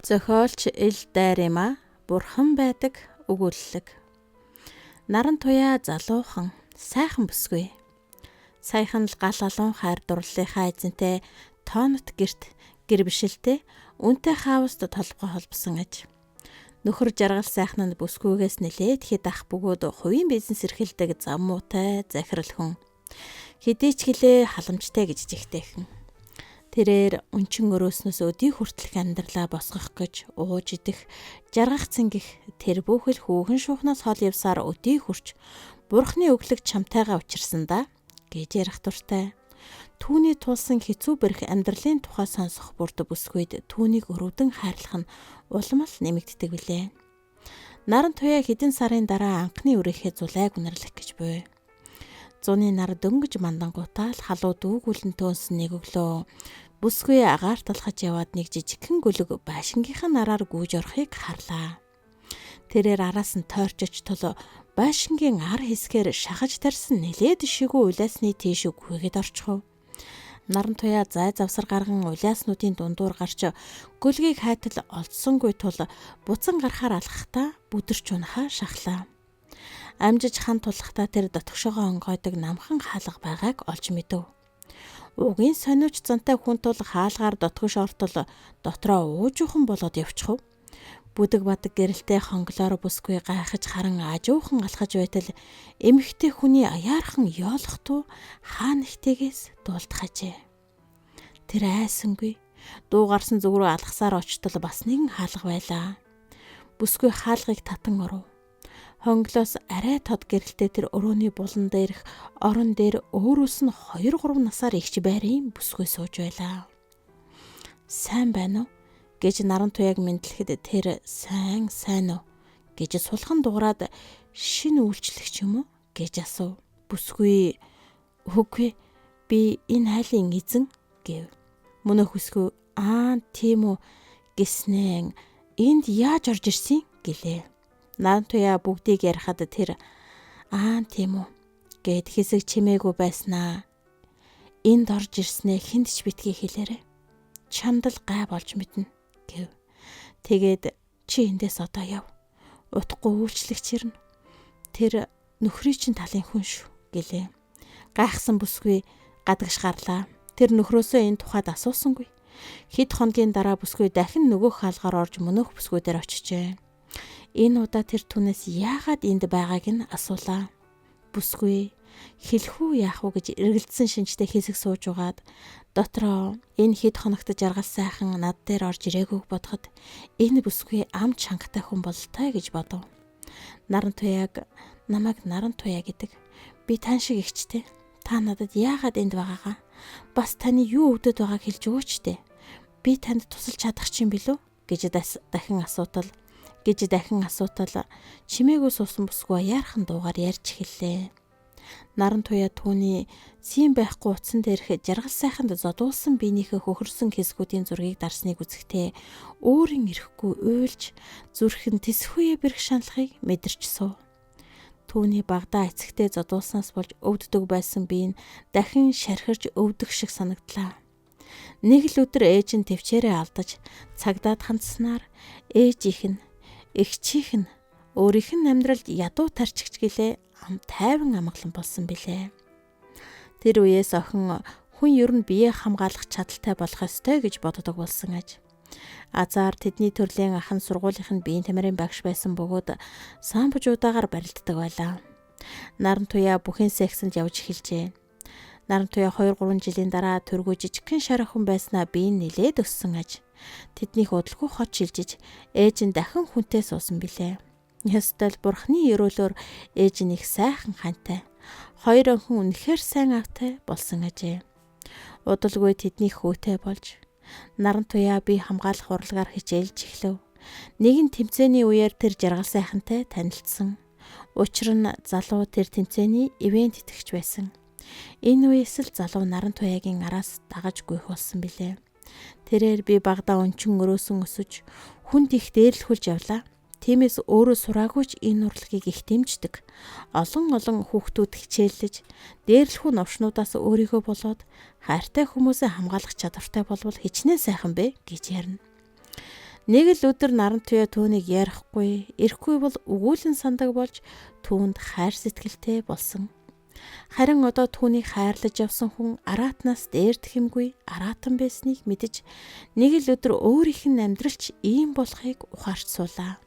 Зохиолч ил дайрыма бурхан байдаг өгүүлэлэг. Наран туяа залуухан сайхан бүсгүй. Саяхан л гал алуун хайр дурлалынхаа эзэнтэй тоонот герт гэр бишэлтэй үнтэй хаавст толгой холбосон аж. Нөхөр жаргал сайхан нь бүсгүйгээс нэлээд хэд ах бөгөөд хувийн бизнес эрхэлдэг зам муутай захирал хүн. Хэдий ч гэлээ халамжтай гэж жигтэйхэн. Тэрээр өнчин өрөөснөөс өдий хүртэлх амьдралаа босгох гэж ууж идэх, жаргах цэнгэх тэр бүхэл хүүхэн шуухнаас хол явсаар өдий хүрч бурхны өглөг чамтайгаа учирсандаа гэж ярих дуртай. Түүний тулсан хэцүү бэрх амьдралын тухай сонсох бүрд бүсгүйд түүнийг өрөвдөн хайрлах нь улам л нэмэгддэг билээ. Наран туяа хэдэн сарын дараа анхны үрийнхээ зулайг үнэрлэх гэж буй. Зуны нар дөнгөж мандангуутаал халуу дүүгүүлэнтөөс нэг өглөө бүсгүй агаар талхаж яваад нэг жижигхэн гөлөг байшингийнхаа нараар гүйж орохыг харлаа. Тэрээр араас нь тойрчиж тул байшингийн ар хэсгээр шахаж тарьсан нэлээд шигүү улаасны тийш гүйгээд орчихов. Наран туяа зай завсар гарган улааснуудын дундуур гарч гөлгийг хайтал олдсонгүй тул буцан гарахаар алхахдаа бүдэрч унахаа шахлаа. Амжиж хан тулахдаа тэр дотгошоогоо онгойдог намхан хаалга байгааг олж мэдэв. Угийн сониуч зантай хүн тул хаалгаар дотгош ортол дотроо уужуухан болоод явчихв. Бүдэг бадаг гэрэлтэй хонглоор бүсгүй гайхаж харан ажуухан алхаж байтал эмэгтэй хүний аяархан ёолохтуу хаа нэгтээс дуулдахажээ. Тэр айсангүй дуу гарсан зүг рүү алхасаар очтол бас нэгэн хаалга байлаа. Бүсгүй хаалгыг татан оров. Хонглоос арай тод гэрэлтэй тэр өрөөний булан дээрх орон дээр өөрөөс нь 2-3 насаар ихч байрын бүсгүй сууж байлаа. Сайн байна уу гэж наран туяаг мэдлэхэд тэр сайн уу гэж сулхан дуурайд шинэ үйлчлэгч юм уу гэж асуув. Бүсгүй үгүй би энэ хайлын эзэн гэв. Мөнөх бүсгүй тийм үү гэснээр энд яаж орж ирсэн гэлээ. Наран туяа бүгдийг ярихад тэр тийм үү гэд хэсэг чимээгүй байснаа. Энд орж ирснээ хүнд ч битгий хэлээрэ. Чамд л гай болж мэднэ гэв. Тэгээд чи эндээс одоо яв. Утгагүй үйлчлэгч ирнэ. Тэр нөхрийн чинь талын хүн шүү гэлээ. Гайхсан бүсгүй гадагш гарлаа. Тэр нөхрөөсөө энэ тухайд асуусангүй. Хэд хоногийн дараа бүсгүй дахин нөгөө хаалгаар орж мөнөх бүсгүй дээр очижээ. Энэ удаа тэр түүнээс яагаад энд байгааг нь асуулаа. Бүсгүй хэлэх үү яах вэ гэж эргэлдсэн шинжтэй хэсэг сууж угаад дотроо энэ хэд хоногт жаргал сайхан над дээр орж ирээгүйг бодоход энэ бүсгүй ам чангатай хүн бололтой гэж бодов. Наран туяаг намайг наран туяа гэдэг. Би тань шиг ихчтэй. Та надад яагаад энд байгаагаа? Бас таны юу өвдөд байгааг хэлж өгөөч дээ. Би танд тусалж чадах чинь билүү гэж дахин асуутал чимээгүй суусан бүсгүй яархан дуугаар ярьж эхэллээ. Наран туяа түүний сийм байхгүй утсан дээрх жаргал сайханд зодуулсан биенийхээ хөхөрсөн хэсгүүдийн зургийг дарсныг үзэхдээ өөрийн ирэхгүй уйлж зүрхэн тэсхүүе бэрх шаналхыг мэдэрч суув. Түүний багадаа эцэгтэй зодуулснаас болж өвддөг байсан бие нь дахин шархирж өвдөх шиг санагдлаа. Нэг л өдөр ээж нь төвчээрээ алдаж цагдаад хандснаар ээжийнх нь эгчийнх нь өөрийнх нь амьдралд ядуу тарчигч гэлээ тайван амгалан болсон билээ. Тэр үеэс охин хүн ер нь бие хамгаалах чадaltaй болох ёстой гэж боддог болсон аж. Азар тэдний төрлийн ахын сургуулийнх нь биеийн тамирын багш байсан бөгөөд самбужуудаагаар барилддаг байлаа. Наран туяа бүхэн сексэнд явж эхэлжээ. Наран туяа 2-3 жилийн дараа төргөө жижигхэн шар охин байснаа бие нь нилээд өссөн аж. Тэднийх удалгүй хот шилжиж ээж нь дахин хүнтэй суусан билээ. Ёстой бурхны өрөөлөөр ээж нь их сайхан хантай. 2 охин үнэхээр сайн автай болсон ажээ. Удалгүй тэдний хөөтэй болж наран туяа бие хамгаалах урлагаар хичээлж эхлэв. Нэгэн тэмцээний үеэр тэр жаргал сайхантай танилцсан. Учир нь залуу тэр тэмцээний ивент итгэгч байсан. Энэ үеэс л залуу наран туяагийн араас дагаж гүйх болсон билээ. Тэрээр би багадаа өнчин өрөөсөн өсөж хүнд их дээрлэхүүлж явлаа. Тиймээс өөрөө сураагүй ч энэ урлагийг их дэмждэг. Олон хүүхдүүд хичээллэж, дээрлэхүү новшнуудаас өөрийгөө болоод хайртай хүмүүсээ хамгаалах чадвартай болбол хичнээн сайхан бэ гэж ярина. Нэг л өдөр наран туяа түүнийг ярихгүй, ирэхгүй бол өгүүлэн сандаг болж түүнд хайр сэтгэлтэй болсон. Харин одоо түүнийг хайрлаж явсан хүн араатнаас дээрдэх юмгүй араатан байсныг мэдэж нэг л өдөр өөрийнх нь амьдралч ийм болохыг ухаарч суулаа.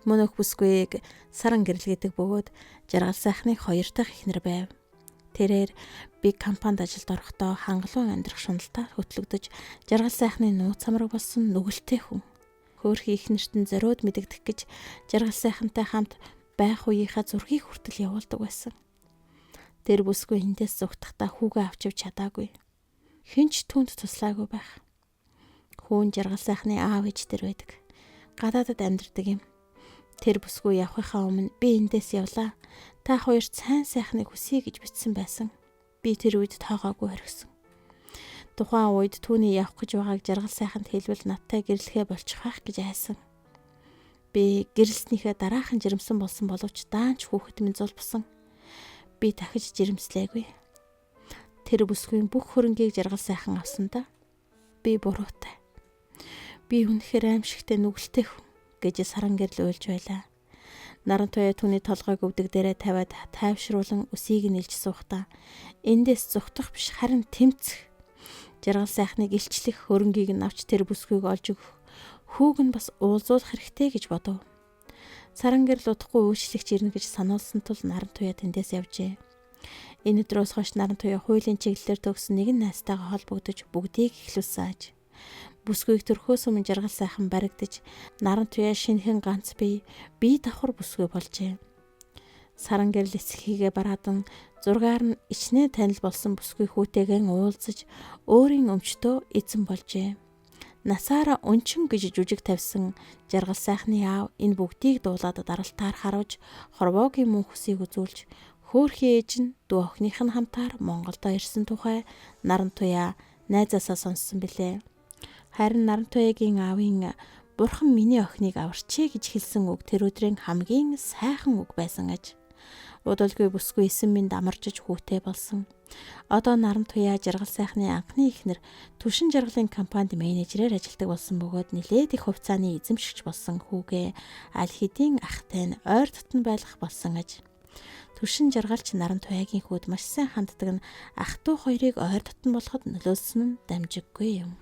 Мөнөх бүсгүйг Саран гэрэл гэдэг бөгөөд жаргал сайхны 2 дахь эхнэр байв. Тэрээр би компанид ажилд орохдоо хангалуун амьдрах шуналтаар хөтлөгдөж жаргал сайхны нууц амраг болсон нүгэлтэй хүн. Хөөрхий ихнэрт нь зориуд мэдэгдэх гэж жаргал сайхантай хамт байх үеийнхаа зургийг хүртэл явуулдаг байсан. Тэр бүсгүй эндээс зүгтахтаа хүүгээ авч явж чадаагүй. Хинч түүнд туслаагүй байх. Хүүн жаргал сайхны аав ээж тэр байдаг. Гадаадад амьдардаг юм. Тэр бүсгүй явахынхаа өмнө би эндээс явлаа. Та хоёр сайн сайхныг хүсье гэж бичсэн байсан. Би тэр үед тоогоогүй хоригсон. Тухайн үед түүний явах гэж байгааг жаргал сайханд хэлбэл надтай гэрлэхээ болчих байх гэж айсан. Би гэрэлснийхээ дараахан жирэмсэн болсон боловч даанч хүүхэд минь зулбсан. Би дахиж жирэмслээгүй. Тэр бүсгүй бүх хөрөнгийг жаргал сайхан авсандаа би буруутай. Би үнэхээр аимшигтэй нүгэлтэй хүн гэж Саран гэрэл уйлж байлаа. Наран туяа түүний толгойг өвдөг дээрээ тавиад тайвшруулан үсийг нь илж суухдаа эндээс зүгтах биш харин тэмцэх. Жаргал сайхныг илчлэх хөрөнгийг нь авч тэр бүсгүйг олж өгөх. Хүүг нь бас уулзуулах хэрэгтэй гэж бодов. Саран гэрэл удахгүй үйлчлэгч ирнэ гэж сануулсан тул наран туяа тэндээс явжээ. Энэ өдрөөс хойш наран туяа хуулийн чиглэлээр төгсөн нэгэн найзтайгаа холбогдож бүгдийг эхлүүлсэн аж. Бүсгүйг төрхөөс өмнө жаргал сайхан баригдаж наран туяа шинэхэн ганц бие давхар бүсгүй болжээ. Саран гэрэл эцгийгээ бараадан зургаар нь ичнээ танил болсон бүсгүй хүүтэйгэн уулзаж өөрийн өмчтөө эзэн болжээ. Насаараа өнчин гэж жүжиг тавьсан жаргал сайхны аав энэ бүгдийг дуулаад даралтаар харуулж хорвоогийн мөн хүсийг үзүүлж хөөрхий ээж нь дүү охиных нь хамтаар Монголдо ирсэн тухай наран туяа найзаасаа сонссон билээ. Харин наран туяагийн аавын "Бурхан миний охиныг аварчээ" гэж хэлсэн үг тэр өдрийн хамгийн сайхан үг байсан аж. Удалгүй бүсгүй эсэн минь амарчж хүүтэй болсон. Одоо наран туяа жаргал сайхны анхны эхнэр Түшин жаргалын компанид менежерээр ажилладаг болсон бөгөөд нилээд их хувьцааны эзэмшигч болсон хүүгээ аль хэдийн ахтай нь ойр дотн байх болсон аж. Түшин жаргалч наран туяагийн хүүд маш сайн ханддаг нь ах トゥ хоёрыг ойр дотн болоход нөлөөлсөн нь дамжиггүй юм.